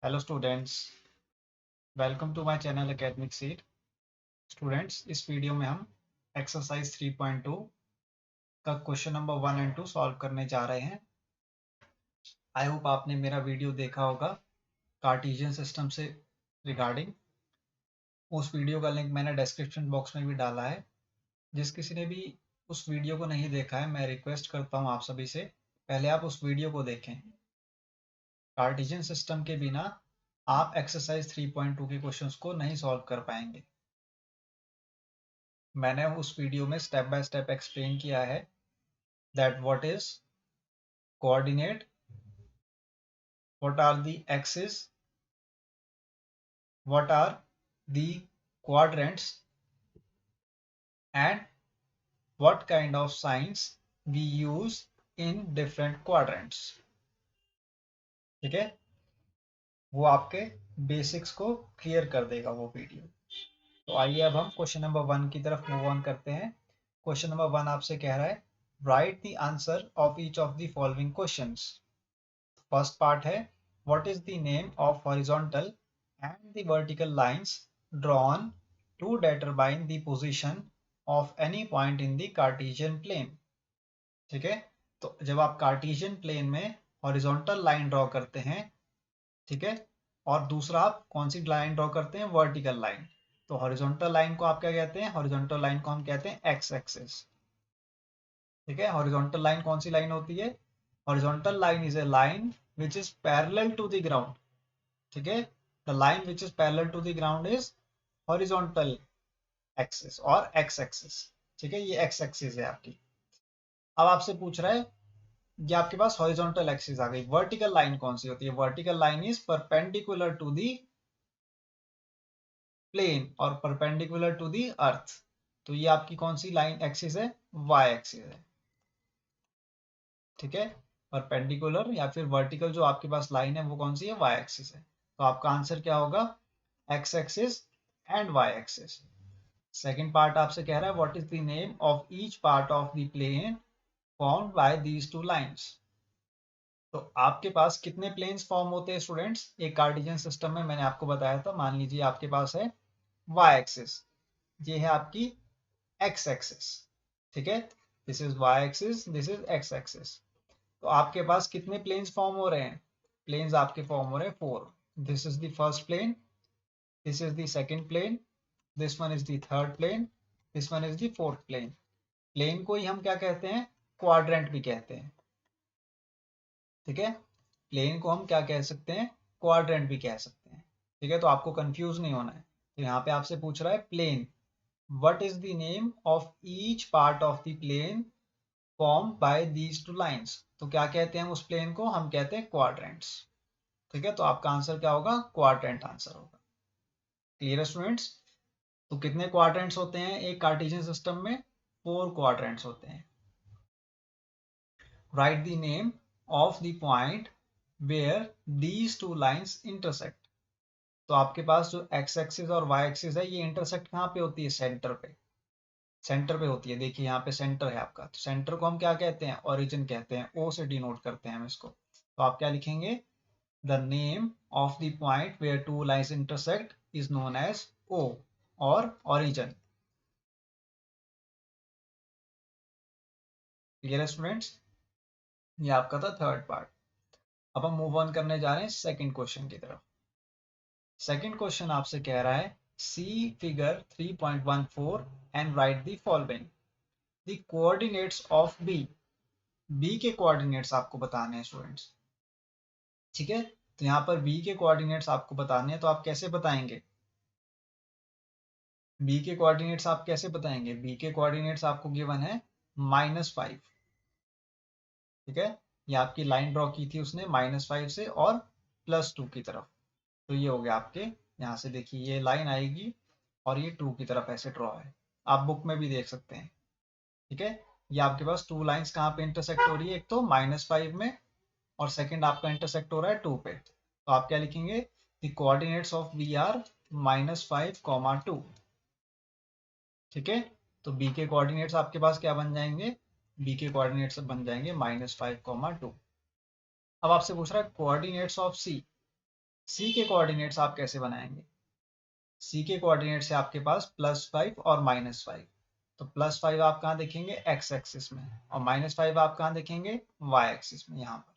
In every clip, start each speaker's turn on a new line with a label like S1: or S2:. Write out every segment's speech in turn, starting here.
S1: Hello students, welcome to my channel academic seat. Students, इस video में हम exercise 3.2 का क्वेश्चन नंबर 1 एंड 2 सॉल्व करने जा रहे हैं। आई होप आपने मेरा वीडियो देखा होगा कार्टेशियन सिस्टम से रिगार्डिंग। उस वीडियो का लिंक मैंने डिस्क्रिप्शन बॉक्स में भी डाला है। जिस किसी ने भी उस वीडियो को नहीं देखा है, मैं रिक्वेस्ट करता हूँ आप सभी से, पहले आप उस वीडियो को देखें। कार्टेशियन सिस्टम के बिना आप एक्सरसाइज 3.2 के क्वेश्चंस को नहीं सॉल्व कर पाएंगे। मैंने उस वीडियो में स्टेप बाय स्टेप एक्सप्लेन किया है that what is coordinate, what are the axis, what are the quadrants and what kind of science we use in different quadrants. ठीक है, वो आपके बेसिक्स को क्लियर कर देगा वो वीडियो। तो आइए अब हम क्वेश्चन नंबर 1 की तरफ मूव ऑन करते हैं। क्वेश्चन नंबर 1 आपसे कह रहा है right the answer of each of the following questions. First part है what is the name of horizontal and the vertical lines drawn to determine the position of any point in the Cartesian plane। ठीक है, तो जब आप Cartesian plane में horizontal line draw करते हैं, ठीक है, और दूसरा आप कौन सी लाइन ड्रॉ करते हैं, वर्टिकल लाइन। तो हॉरिजॉन्टल लाइन को आप क्या कहते हैं, हॉरिजॉन्टल लाइन को हम कहते हैं एक्स एक्सिस। ठीक है, हॉरिजॉन्टल लाइन कौन सी लाइन होती है, horizontal line is a line which is parallel to the ground। ठीक है, the line which is parallel to the ground is horizontal axis और एक्स एक्सिस। ठीक है, ये एक्स एक्सिस है आपकी। अब आपसे पूछ रहा है, ये आपके पास हॉरिजॉन्टल एक्सिस आ गई, वर्टिकल लाइन कौन सी होती है, vertical line is perpendicular to the plane और परपेंडिकुलर टू दी अर्थ। तो ये आपकी कौन सी लाइन एक्सिस है, वाई एक्सिस है। ठीक है, परपेंडिकुलर या फिर वर्टिकल जो आपके पास लाइन है वो कौन सी है, वाई एक्सिस है। तो आपका आंसर क्या होगा, X axis and Y axis. Second part आपसे कह रहा है what is the name of each part of the plane formed by these two lines. तो आपके पास कितने प्लेन्स फॉर्म होते हैं स्टूडेंट्स, एक कार्टेशियन सिस्टम में मैंने आपको बताया था। मान लीजिए आपके पास है वाई एक्सिस, ये है आपकी एक्स एक्सिस। ठीक है, this is Y axis, this is X axis. तो आपके पास कितने प्लेन्स फॉर्म हो रहे हैं, प्लेन्स आपके फॉर्म हो रहे हैं 4। This is the first plane, this is the second plane, this one is the third plane, this one is the fourth plane. Plane को ही हम क्या कहते हैं, क्वाड्रेंट भी कहते हैं। ठीक है, प्लेन को हम क्या कह सकते हैं, क्वाड्रेंट भी कह सकते हैं। ठीक है, तो आपको कंफ्यूज नहीं होना है। तो यहाँ पे आपसे पूछ रहा है plane, what is the name of each part of the plane form by these two lines. तो क्या कहते हैं उस प्लेन को, हम कहते हैं क्वाड्रेंट्स। ठीक है, तो आपका आंसर क्या होगा, क्वाड्रेंट आंसर होगा। क्लियर है स्टूडेंट्स। तो कितने क्वाड्रेंट्स होते हैं एक कार्टेशियन सिस्टम में, 4 क्वाड्रेंट्स होते हैं। Write the name of the point where these two lines intersect. तो आपके पास जो एक्स एक्सिस और वाई एक्सिस है, ये इंटरसेक्ट कहाँ पे होती है, सेंटर पे। सेंटर पे होती है, देखिए यहाँ पे सेंटर है आपका। तो सेंटर को हम क्या कहते हैं, ओरिजिन कहते हैं, ओ से डिनोट करते हैं हम इसको। तो आप क्या लिखेंगे, the name of the point where two lines intersect is known as O और ओरिजिन। क्लियर है स्टूडेंट्स, ये आपका था थर्ड पार्ट। अब हम मूव ऑन करने जा रहे हैं सेकंड क्वेश्चन की तरफ। सेकंड क्वेश्चन आपसे कह रहा है see figure 3.14 and write the following. The coordinates of B. B के कोऑर्डिनेट्स आपको बताने हैं स्टूडेंट्स। ठीक है, तो यहाँ पर बी के कोऑर्डिनेट्स आपको बताने हैं, तो आप कैसे बताएंगे, बी के कोऑर्डिनेट्स आप कैसे बताएंगे, बी के कोऑर्डिनेट्स आपको गिवन है -5। ठीक है, ये आपकी लाइन ड्रॉ की थी उसने -5 से और +2 की तरफ। तो ये हो गया आपके, यहाँ से देखिए ये लाइन आएगी और ये 2 की तरफ ऐसे ड्रॉ है, आप बुक में भी देख सकते हैं। ठीक है, ये आपके पास 2 लाइंस कहाँ पे इंटरसेक्ट हो रही है, एक तो -5 में और सेकंड आपका इंटरसेक्ट हो रहा है 2 पे। तो आप क्या लिखेंगे, the coordinates of B are -5, 2। ठीक है, तो बी के कोऑर्डिनेट्स आपके पास क्या बन जाएंगे, बी के कोऑर्डिनेट्स बन जाएंगे -5, 2। अब आपसे पूछ रहा है कोऑर्डिनेट्स ऑफ सी। सी के कोऑर्डिनेट्स आप कैसे बनाएंगे? सी के कोऑर्डिनेट्स है आपके पास +5 और -5। तो +5 आप कहाँ देखेंगे? एक्स एक्सिस में, और -5 आप कहाँ देखेंगे? वाई एक्सिस में, यहाँ पर।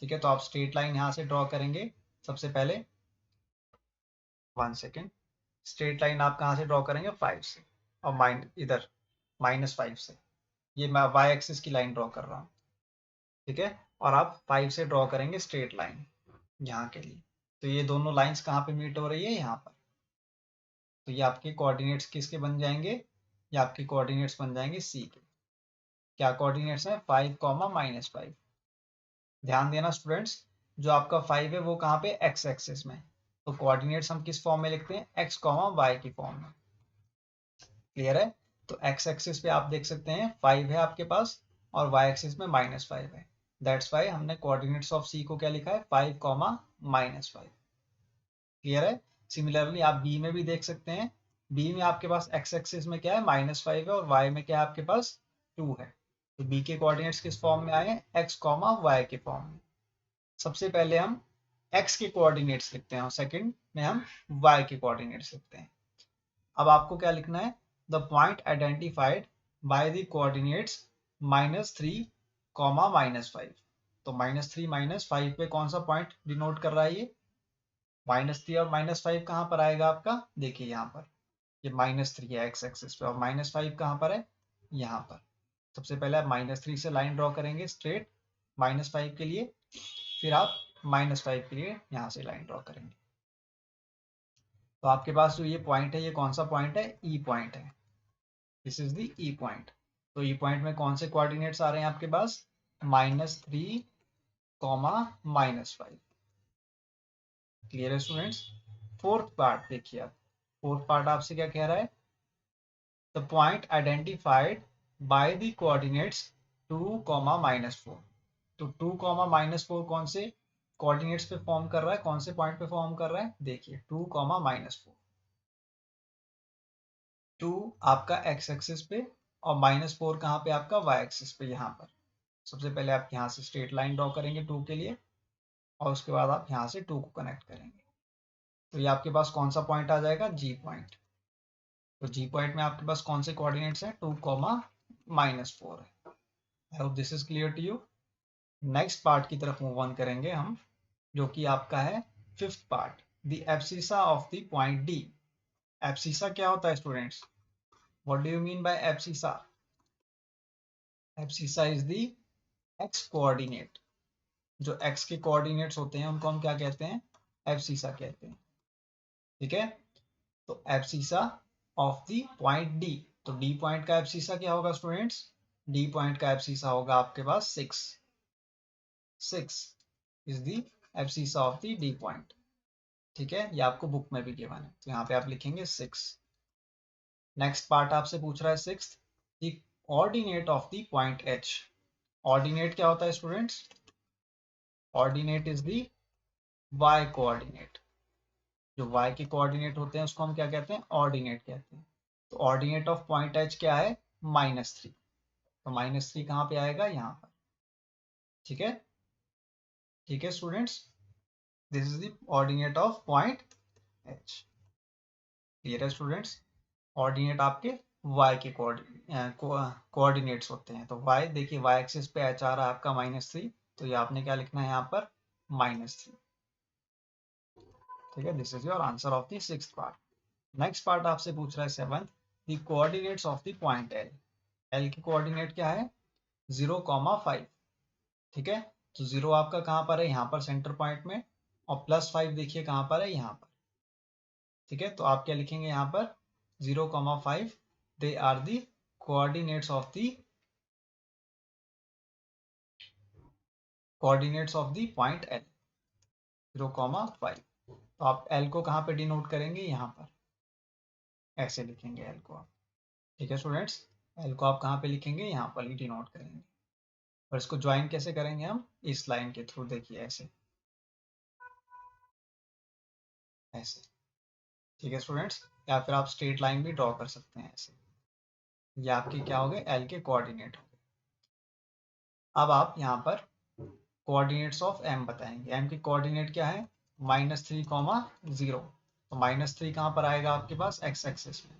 S1: ठीक है, तो आप स्ट्रेट लाइन यहाँ से ड्रॉ करेंगे सबसे पहले। 1 सेकेंड। स्ट्रेट लाइन आप कहाँ से ड्रॉ करेंगे? 5 से, और इधर -5 से। ये मैं वाई एक्सिस की लाइन ड्रॉ कर रहा हूँ। ठीक है, और आप 5 से ड्रॉ करेंगे स्ट्रेट लाइन यहाँ के लिए। तो ये दोनों लाइंस कहाँ पे मीट हो रही है? यहाँ पर। तो ये आपके कोऑर्डिनेट्स किसके बन जाएंगे? ये आपके कोऑर्डिनेट्स बन जाएंगे सी के। क्या कोऑर्डिनेट्स है? 5, -5। ध्यान देना स्टूडेंट्स, जो आपका 5 है वो कहाँ पे? एक्स एक्सिस में। तो कोऑर्डिनेट्स हम किस फॉर्म में लिखते हैं? एक्स वाई की फॉर्म में। क्लियर है? तो एक्स एक्सिस पे आप देख सकते हैं 5 है आपके पास, और वाई एक्सिस में -5 है। दैट्स वाई हमने कोऑर्डिनेट्स ऑफ सी को क्या लिखा है? 5, -5। क्लियर है? सिमिलरली आप बी में भी देख सकते हैं। बी में आपके पास एक्स एक्सिस में क्या है? -5 है, और वाई में क्या है आपके पास? 2 है। तो बी के कोऑर्डिनेट्स किस फॉर्म में आए हैं? एक्स वाई के फॉर्म में। सबसे पहले हम एक्स के कोऑर्डिनेट्स लिखते हैं, और सेकंड में हम वाई के कोऑर्डिनेट्स लिखते हैं। अब आपको क्या लिखना है? The point identified by the coordinates -3, -5। तो -3, -5 पे कौन सा पॉइंट डिनोट कर रहा है? ये -3 और -5 कहाँ पर आएगा आपका? देखिए यहाँ पर, ये -3 है एक्स एक्सिस पे, और -5 कहाँ पर है? यहाँ पर। सबसे पहले आप -3 से लाइन ड्रॉ करेंगे स्ट्रेट -5 के लिए, फिर आप -5 के लिए यहाँ से लाइन ड्रॉ करेंगे। तो आपके पास जो ये पॉइंट है, ये कौन सा पॉइंट है? ई पॉइंट है। This is the E point. तो ई पॉइंट में कौन से कोऑर्डिनेट्स आ रहे हैं आपके पास? -3, -5। क्लियर है स्टूडेंट्स? फोर्थ पार्ट देखिए आप। फोर्थ पार्ट आपसे क्या कह रहा है? The point identified by the coordinates 2, -4। तो 2, -4 कौन से कोऑर्डिनेट्स पे फॉर्म कर रहा है? कौन से पॉइंट पे फॉर्म कर रहा है? देखिए 2, -4। 2 आपका एक्स एक्सिस पे, और -4 कहाँ पे आपका? वाई एक्सिस पे, यहाँ पर। सबसे पहले आप यहाँ से स्ट्रेट लाइन ड्रॉ करेंगे 2 के लिए, और उसके बाद आप यहाँ से 2 को कनेक्ट करेंगे। तो ये आपके पास कौन सा पॉइंट आ जाएगा? जी पॉइंट। तो जी पॉइंट में आपके पास कौन से कोऑर्डिनेट्स हैं? 2, -4 है। I hope this is clear to you. Next part की तरफ मूव ऑन करेंगे हम, जो कि आपका है fifth part, the abscissa of the point D. Abscissa क्या होता है students? What do you mean by abscissa? Abscissa is the x coordinate. जो एक्स के कोऑर्डिनेट्स होते हैं उनको हम क्या कहते हैं? एब्सिसा कहते हैं। ठीक है, तो abscissa of the point D. तो डी पॉइंट का एब्सिसा क्या होगा स्टूडेंट्स? डी पॉइंट का एब्सिसा होगा आपके पास 6। 6 is the abscissa of the D point. ठीक है, ये आपको बुक में भी गिवन है, तो यहाँ पे आप लिखेंगे 6। नेक्स्ट पार्ट आपसे पूछ रहा है sixth, the ordinate of the point H. Ordinate क्या होता है students? Ordinate is the Y coordinate. जो y के कोऑर्डिनेट होते हैं उसको हम क्या कहते हैं? ऑर्डिनेट कहते हैं। तो ऑर्डिनेट ऑफ पॉइंट एच क्या है? -3। तो -3 कहाँ पे आएगा? यहाँ पर। ठीक है, ठीक है students, this is the ordinate of point H. Clear है स्टूडेंट्स? ऑर्डिनेट आपके y के कोऑर्डिनेट्स होते हैं। तो y देखिए, y एक्सिस पे एच आ रहा है आपका -3, तो ये आपने क्या लिखना है यहाँ पर? -3। ठीक है, this is your answer of the sixth part. Next part आपसे पूछ रहा है seventh, the coordinates of the point L. L की कोऑर्डिनेट क्या है? 0, 5। ठीक है, तो 0 आपका कहाँ पर है? यहाँ पर सेंटर पॉइंट में, और +5 देखिए कहाँ पर है? यहाँ पर। ठीक है, तो आप क्या लिखेंगे यहाँ पर? 0, 5 they are the coordinates of the point L. 0, 5। तो आप एल को कहाँ पे डिनोट करेंगे? यहाँ पर। ऐसे लिखेंगे एल को आप। ठीक है स्टूडेंट्स, एल को आप कहाँ पे लिखेंगे? यहाँ पर ही डिनोट करेंगे। और इसको ज्वाइन कैसे करेंगे हम? इस लाइन के थ्रू, देखिए ऐसे, ऐसे। ठीक है स्टूडेंट्स, या फिर आप स्ट्रेट लाइन भी ड्रॉ कर सकते हैं ऐसे। ये आपके क्या हो गए? एल के कोऑर्डिनेट हो गए। अब आप यहाँ पर कोऑर्डिनेट्स ऑफ एम बताएंगे। एम की कोऑर्डिनेट क्या है? -3, 0। तो -3 कहाँ पर आएगा आपके पास, एक्स एक्सिस में,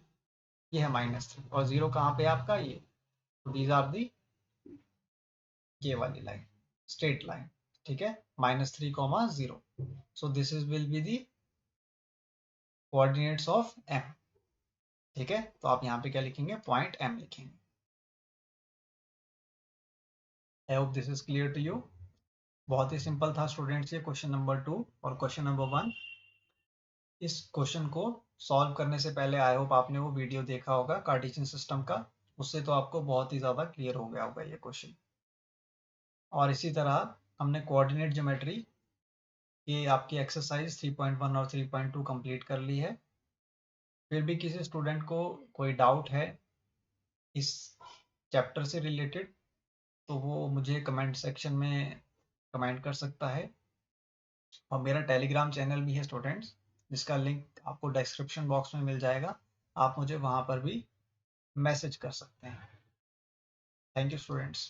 S1: ये है -3, और 0 कहाँ पे आपका, ये। दीज आर दी, ये वाली लाइन, स्ट्रेट लाइन, ठीक है, -3, 0। So this is will be the coordinates of M, ठीक है। तो आप यहाँ पे क्या लिखेंगे, पॉइंट एम लिखेंगे। I hope this is clear to you. बहुत ही सिंपल था स्टूडेंट्स ये क्वेश्चन नंबर 2 और क्वेश्चन नंबर 1। इस क्वेश्चन को सॉल्व करने से पहले आई होप आपने वो वीडियो देखा होगा कार्टेशियन सिस्टम का, उससे तो आपको बहुत ही ज़्यादा क्लियर हो गया होगा ये क्वेश्चन। और इसी तरह हमने कोऑर्डिनेट ज्योमेट्री ये आपकी एक्सरसाइज 3.1 और 3.2 कंप्लीट कर ली है। फिर भी किसी स्टूडेंट को कोई डाउट है इस चैप्टर से रिलेटेड, तो वो मुझे कमेंट सेक्शन में कमेंट कर सकता है। और मेरा टेलीग्राम चैनल भी है स्टूडेंट्स, जिसका लिंक आपको डिस्क्रिप्शन बॉक्स में मिल जाएगा, आप मुझे वहाँ पर भी मैसेज कर सकते हैं। Thank you students.